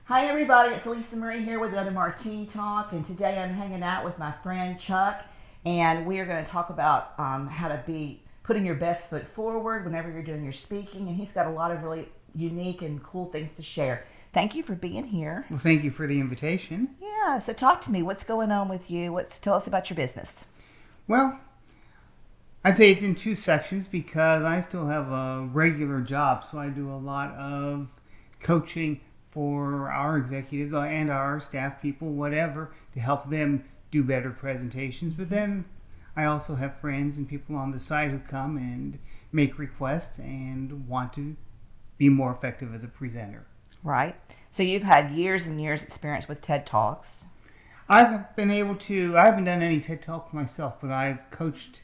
Hi everybody, it's Alisa Marie here with another Martini Talk, and today I'm hanging out with my friend Chuck, and we are going to talk about how to be putting your best foot forward whenever you're doing your speaking, and he's got a lot of really unique and cool things to share. Thank you for being here. Well, thank you for the invitation. Yeah, so talk to me. What's going on with you? Tell us about your business. Well, I'd say it's in two sections because I still have a regular job, so I do a lot of coaching for our executives and our staff people, whatever, to help them do better presentations. But then I also have friends and people on the side who come and make requests and want to be more effective as a presenter. Right. So you've had years and years experience with TED Talks. I haven't done any TED Talks myself, but I've coached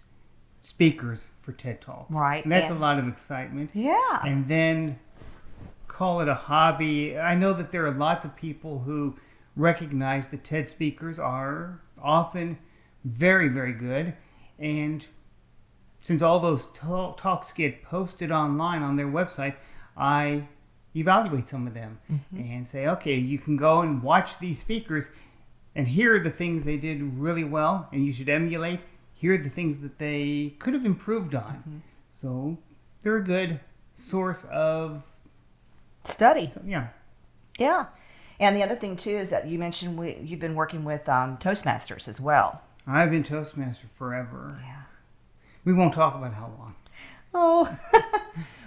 speakers for TED Talks. Right. And that's a lot of excitement. Yeah. And then call it a hobby. I know that there are lots of people who recognize that TED speakers are often very, very good. And since all those talks get posted online on their website, I evaluate some of them and say, okay, you can go and watch these speakers, and here are the things they did really well, and you should emulate. Here are the things that they could have improved on. So they're a good source of Study. yeah. Yeah. And the other thing, too, is that you mentioned you've been working with Toastmasters as well. I've been Toastmaster forever. Yeah. We won't talk about how long. Oh.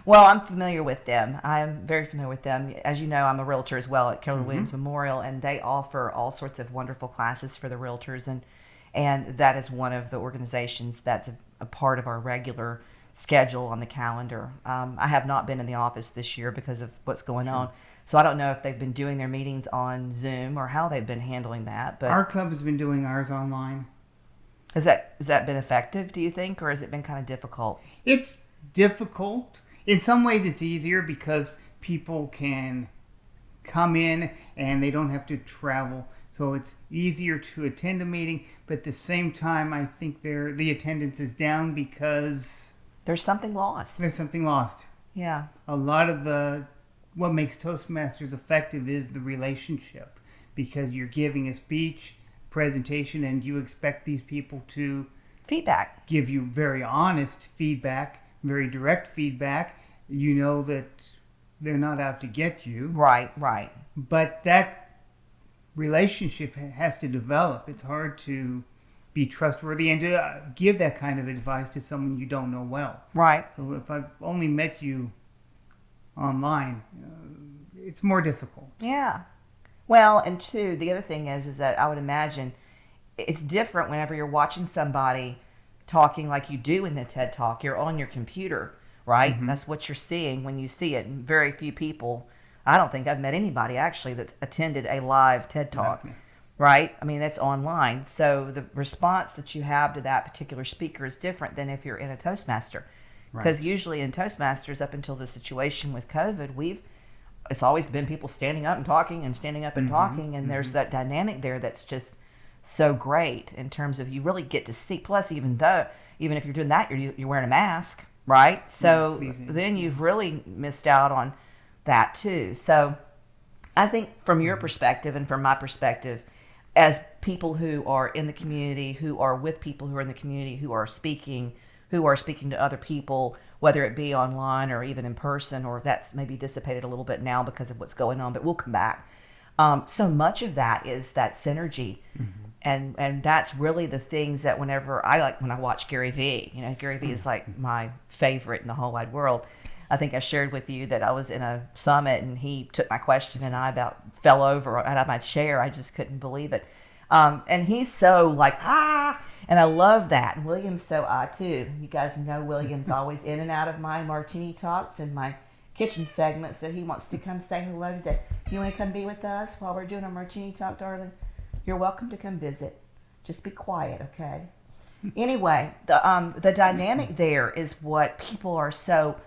Well, I'm familiar with them. I'm very familiar with them. As you know, I'm a realtor as well at Keller Williams Memorial, and they offer all sorts of wonderful classes for the realtors, and that is one of the organizations that's a part of our regular schedule on the calendar. I have not been in the office this year because of what's going on, so I don't know if they've been doing their meetings on Zoom or how they've been handling that. But Our club has been doing ours online. has that been effective, do you think, or has it been kind of difficult? It's difficult. In some ways it's easier because people can come in and they don't have to travel. So it's easier to attend a meeting, but at the same time I think the attendance is down because There's something lost. there's something lost. Yeah. A lot of what makes Toastmasters effective is the relationship, because you're giving a speech, presentation, and you expect these people to Feedback. give you very honest feedback, very direct feedback. You know that they're not out to get you. Right, right. But that relationship has to develop. It's hard to be trustworthy and to give that kind of advice to someone you don't know well. Right. So if I've only met you online, it's more difficult. Yeah. Well, and two, the other thing is that I would imagine it's different whenever you're watching somebody talking like you do in the TED Talk. You're on your computer, right? That's what you're seeing when you see it. And very few people, I don't think I've met anybody actually that's attended a live TED Talk, right? I mean, that's online. So the response that you have to that particular speaker is different than if you're in a Toastmaster. Because usually in Toastmasters, up until the situation with COVID, it's always been people standing up and talking and standing up and talking, and there's that dynamic there that's just so great in terms of you really get to see. Plus, even if you're doing that, you're wearing a mask, right? So then you've really missed out on that too. So I think from your perspective and from my perspective, as people who are in the community, who are with people who are in the community, who are speaking to other people, whether it be online or even in person, or that's maybe dissipated a little bit now because of what's going on, but we'll come back. So much of that is that synergy. And that's really the things that when I watch Gary Vee, Gary Vee is like my favorite in the whole wide world. I think I shared with you that I was in a summit and he took my question and I about fell over out of my chair. I just couldn't believe it. And he's so like, and I love that. And William's so too. You guys know William's always in and out of my Martini Talks and my kitchen segment, so he wants to come say hello today. If you want to come be with us while we're doing our Martini Talk, darling, you're welcome to come visit. Just be quiet, okay? Anyway, the dynamic there is what people are so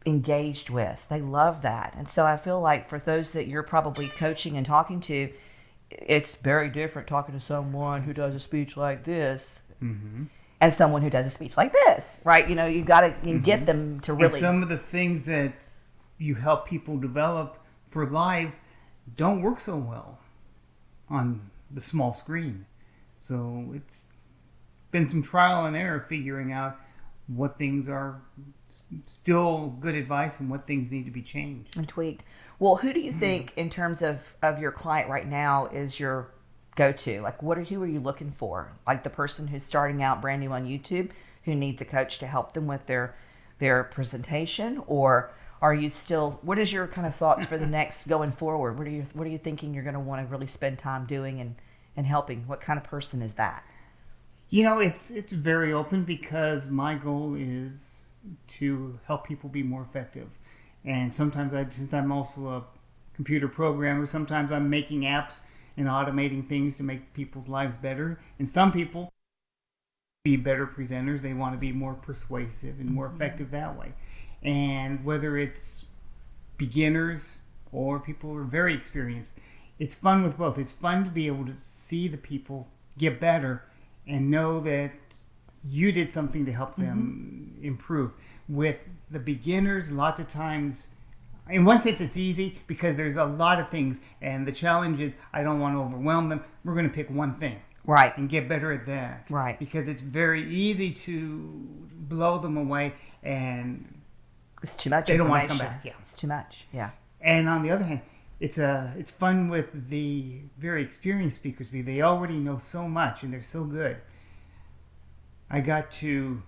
engaged with. They love that. And so I feel like for those that you're probably coaching and talking to, it's very different talking to someone who does a speech like this and someone who does a speech like this, right? You've got to get them to really... And some of the things that you help people develop for live, don't work so well on the small screen. So it's been some trial and error figuring out what things are still good advice and what things need to be changed and tweaked. Well, who do you think, in terms of your client right now, is your go-to? Like, who are you looking for? Like the person who's starting out brand new on YouTube, who needs a coach to help them with their presentation, or are you still? What is your kind of thoughts for the next going forward? What are you thinking you're going to want to really spend time doing and helping? What kind of person is that? It's very open, because my goal is to help people be more effective. And sometimes since I'm also a computer programmer, sometimes I'm making apps and automating things to make people's lives better. And some people be better presenters. They want to be more persuasive and more effective that way. And whether it's beginners or people who are very experienced, it's fun with both. It's fun to be able to see the people get better and know that you did something to help them improve. With the beginners, lots of times, in one sense it's easy because there's a lot of things, and the challenge is I don't want to overwhelm them. We're going to pick one thing. Right. And get better at that. Right. Because it's very easy to blow them away, and it's too much. They don't want to come back. Yeah. It's too much. Yeah. And on the other hand, it's fun with the very experienced speakers. They already know so much and they're so good. I got to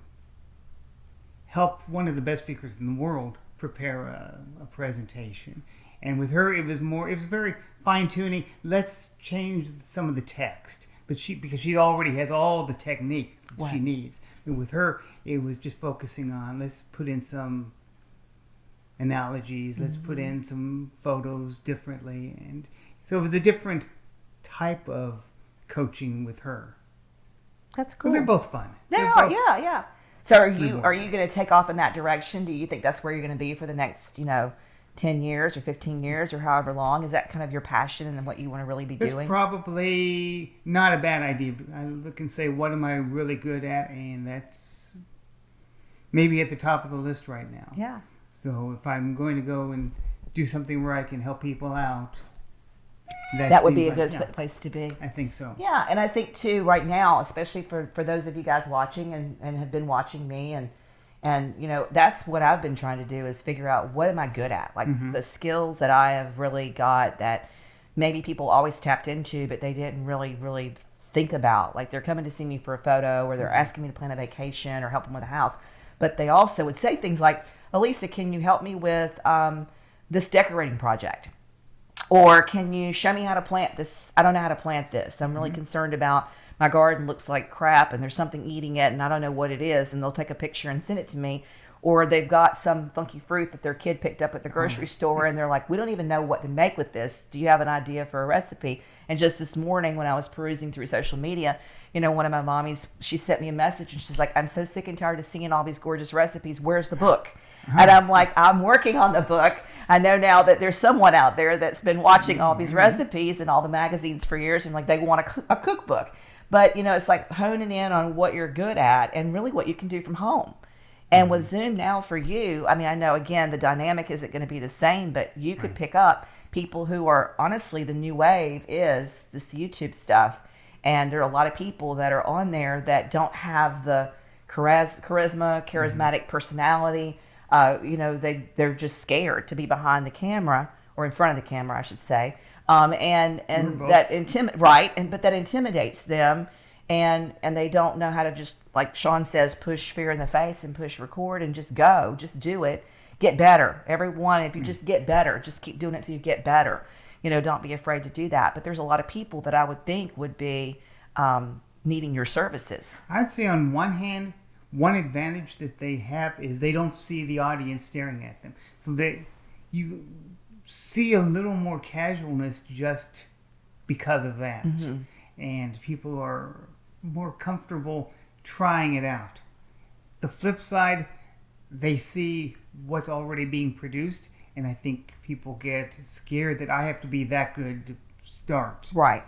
help one of the best speakers in the world prepare a presentation, and with her it was very fine tuning. Let's change some of the text, because she already has all the technique that she needs. And with her, it was just focusing on, let's put in some analogies, let's put in some photos differently, and so it was a different type of coaching with her. That's cool. So they're both fun. They are, yeah. So are you going to take off in that direction? Do you think that's where you're going to be for the next 10 years or 15 years or however long? Is that kind of your passion and what you want to really be doing? It's probably not a bad idea. I look and say, what am I really good at? And that's maybe at the top of the list right now. Yeah. So if I'm going to go and do something where I can help people out, that would be a good place to be. I think so. Yeah, and I think too right now, especially for those of you guys watching and have been watching me, and that's what I've been trying to do, is figure out what am I good at, like the skills that I have really got that maybe people always tapped into, but they didn't really think about. Like they're coming to see me for a photo, or they're asking me to plan a vacation or help them with a house, but they also would say things like, Alisa, can you help me with this decorating project? Or can you show me how to plant this? I don't know how to plant this. I'm really concerned about my garden looks like crap and there's something eating it and I don't know what it is. And they'll take a picture and send it to me. Or they've got some funky fruit that their kid picked up at the grocery store and they're like, we don't even know what to make with this. Do you have an idea for a recipe? And just this morning when I was perusing through social media, one of my mommies, she sent me a message and she's like, I'm so sick and tired of seeing all these gorgeous recipes. Where's the book? And I'm like, I'm working on the book. I know now that there's someone out there that's been watching all these recipes and all the magazines for years, and like they want a cookbook. But it's like honing in on what you're good at and really what you can do from home. And with Zoom now for you, I mean, I know again the dynamic isn't going to be the same, but you could pick up people who are honestly, the new wave is this YouTube stuff, and there are a lot of people that are on there that don't have the charismatic personality. They're just scared to be behind the camera, or in front of the camera, I should say. And that that intimidates them, and they don't know how to just, like Sean says, push fear in the face and push record and just do it, get better. Everyone, if you just get better, just keep doing it till you get better. Don't be afraid to do that. But there's a lot of people that I would think would be needing your services. I'd say on one hand, one advantage that they have is they don't see the audience staring at them. So you see a little more casualness just because of that. And people are more comfortable trying it out. The flip side, they see what's already being produced, and I think people get scared that I have to be that good to start. Right.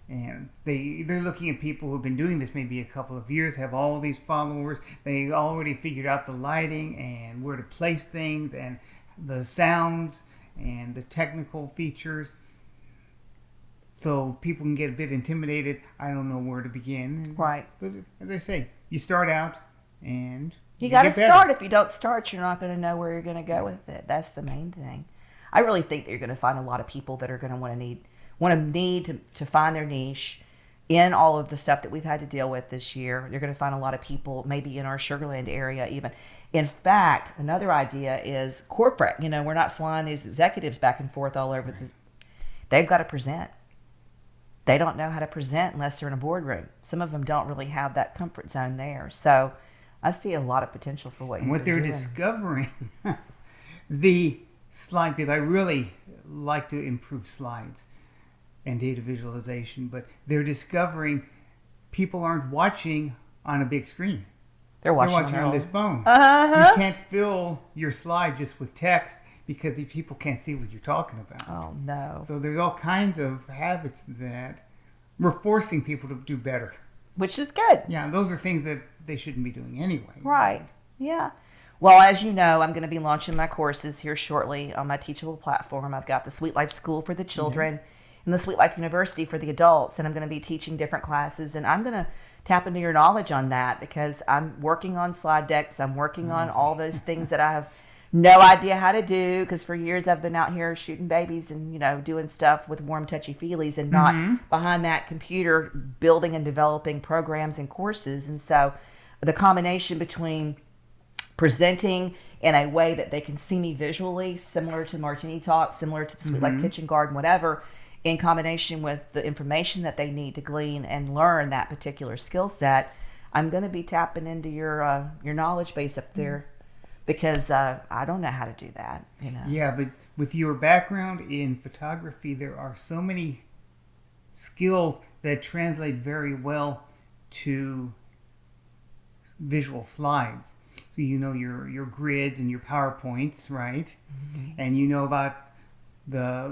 And they're looking at people who've been doing this maybe a couple of years, have all these followers. They already figured out the lighting and where to place things and the sounds and the technical features. So people can get a bit intimidated. I don't know where to begin. Right. But as I say, you start out and You got to get better. start. If you don't start, you're not going to know where you're going to go with it. That's the main thing. I really think that you're going to find a lot of people that are going to want to need to find their niche in all of the stuff that we've had to deal with this year. You're going to find a lot of people maybe in our Sugarland area even. In fact, another idea is corporate. You know, we're not flying these executives back and forth all over. They've got to present. They don't know how to present unless they're in a boardroom. Some of them don't really have that comfort zone there. So I see a lot of potential for what they're doing. Discovering the slide, because I really like to improve slides and data visualization, but they're discovering people aren't watching on a big screen. They're watching on this phone. Uh-huh. You can't fill your slide just with text because the people can't see what you're talking about. Oh, no. So there's all kinds of habits that we're forcing people to do better. Which is good. Yeah, those are things that they shouldn't be doing anyway. Right. Yeah. Well, as you know, I'm going to be launching my courses here shortly on my Teachable platform. I've got the Sweet Life School for the children and the Sweet Life University for the adults, and I'm going to be teaching different classes, and I'm going to tap into your knowledge on that because I'm working on slide decks. I'm working on all those things that I have no idea how to do, because for years I've been out here shooting babies and, you know, doing stuff with warm, touchy-feelies and not behind that computer building and developing programs and courses. And so the combination between presenting in a way that they can see me visually, similar to Martini Talks, similar to the Sweet Life Kitchen Garden, whatever, in combination with the information that they need to glean and learn that particular skill set, I'm going to be tapping into your knowledge base up there. Because I don't know how to do that, you know. Yeah, but with your background in photography, there are so many skills that translate very well to visual slides. So you know your grids and your PowerPoints, right? And you know about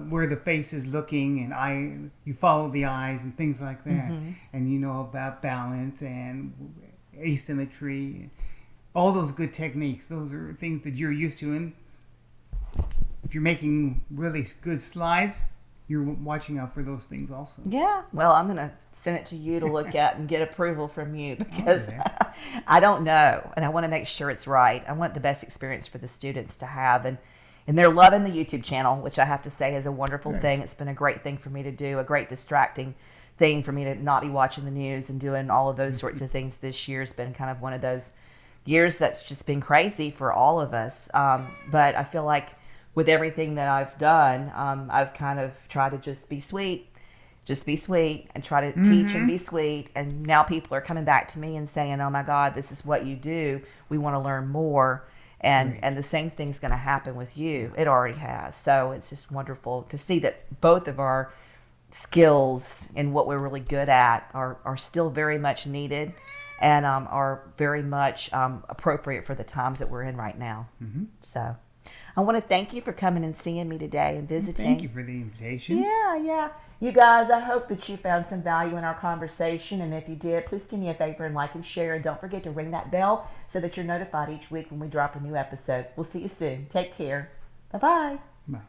where the face is looking, and you follow the eyes and things like that. And you know about balance and asymmetry. All those good techniques, those are things that you're used to. And if you're making really good slides, you're watching out for those things also. Yeah. Well, I'm going to send it to you to look at and get approval from you because I don't know. And I want to make sure it's right. I want the best experience for the students to have. And they're loving the YouTube channel, which I have to say is a wonderful thing. It's been a great thing for me to do, a great distracting thing for me to not be watching the news and doing all of those sorts of things this year. Has been kind of one of those years that's just been crazy for all of us. But I feel like with everything that I've done, I've kind of tried to just be sweet, and try to teach and be sweet. And now people are coming back to me and saying, oh my God, this is what you do. We want to learn more. And the same thing's going to happen with you. It already has. So it's just wonderful to see that both of our skills and what we're really good at are still very much needed. And are very much appropriate for the times that we're in right now. So I want to thank you for coming and seeing me today and visiting. Thank you for the invitation. Yeah. You guys, I hope that you found some value in our conversation. And if you did, please do me a favor and like and share. And don't forget to ring that bell so that you're notified each week when we drop a new episode. We'll see you soon. Take care. Bye-bye. Bye.